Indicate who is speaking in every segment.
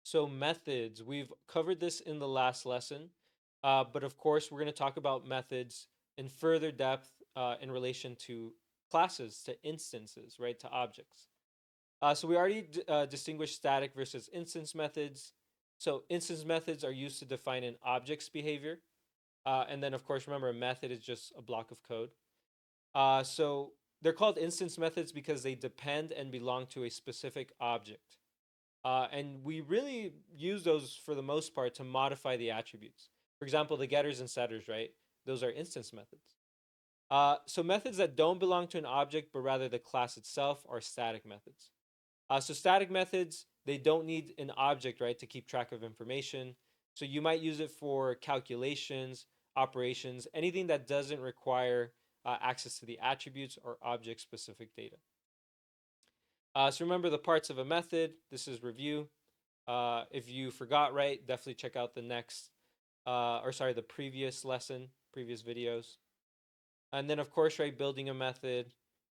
Speaker 1: So methods, we've covered this in the last lesson, but of course we're going to talk about methods in further depth in relation to classes, to instances, right, to objects. So we already distinguished static versus instance methods. So instance methods are used to define an object's behavior. And then of course, remember a method is just a block of code. So they're called instance methods because they depend and belong to a specific object. And we really use those for the most part to modify the attributes. For example, the getters and setters, right? Those are instance methods. So methods that don't belong to an object, but rather the class itself, are static methods. So static methods, they don't need an object, right, to keep track of information. So you might use it for calculations, operations, anything that doesn't require access to the attributes or object-specific data. So remember the parts of a method. This is review. If you forgot, right, definitely check out the next, the previous lesson, previous videos. And then, of course, right, building a method.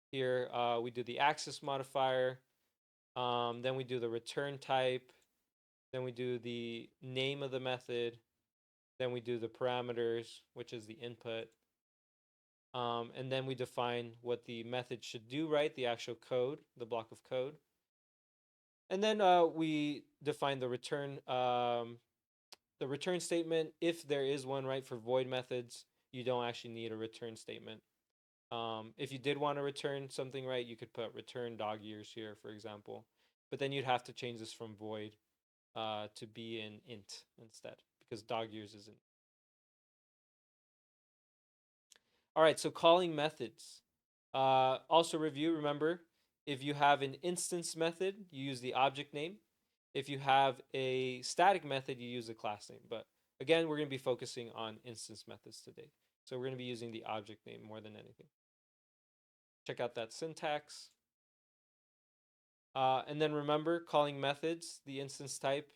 Speaker 1: Here, we do the access modifier. Then we do the return type. Then we do the name of the method. Then we do the parameters, which is the input. And then we define what the method should do, right? The actual code, the block of code. And then we define the return statement. If there is one, right, for void methods, you don't actually need a return statement. If you did want to return something, right, you could put return dog years here, for example. But then you'd have to change this from void to be an int instead, because dog years isn't. All right, so calling methods. Also review, remember, if you have an instance method, you use the object name. If you have a static method, you use the class name. But again, we're going to be focusing on instance methods today. So we're going to be using the object name more than anything. Check out that syntax. And then remember, calling methods, the instance type.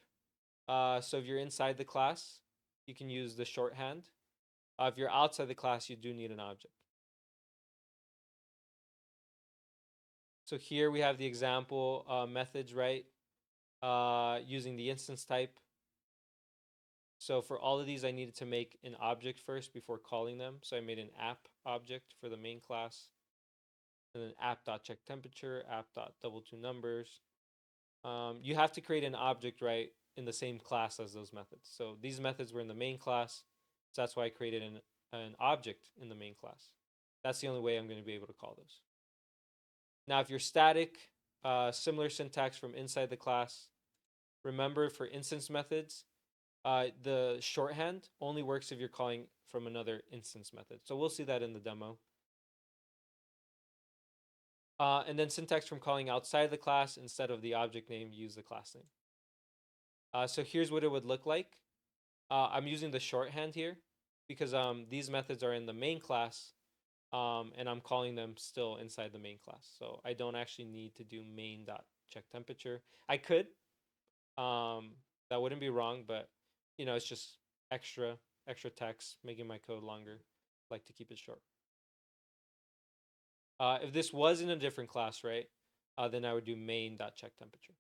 Speaker 1: So if you're inside the class, you can use the shorthand. If you're outside the class, you do need an object. So here we have the example methods, right? Using the instance type. So for all of these, I needed to make an object first before calling them. So I made an app object for the main class. And then app.checkTemperature, app.double2numbers. You have to create an object, right, in the same class as those methods. So these methods were in the main class. So that's why I created an object in the main class. That's the only way I'm going to be able to call those. Now, if you're static, similar syntax from inside the class. Remember, for instance methods, the shorthand only works if you're calling from another instance method. So we'll see that in the demo. And then syntax from calling outside the class, instead of the object name, use the class name. So here's what it would look like. I'm using the shorthand here because these methods are in the main class, and I'm calling them still inside the main class. So I don't actually need to do main.checkTemperature. I could. That wouldn't be wrong, but it's just extra text, making my code longer. I like to keep it short. If this was in a different class, right, then I would do main.checkTemperature.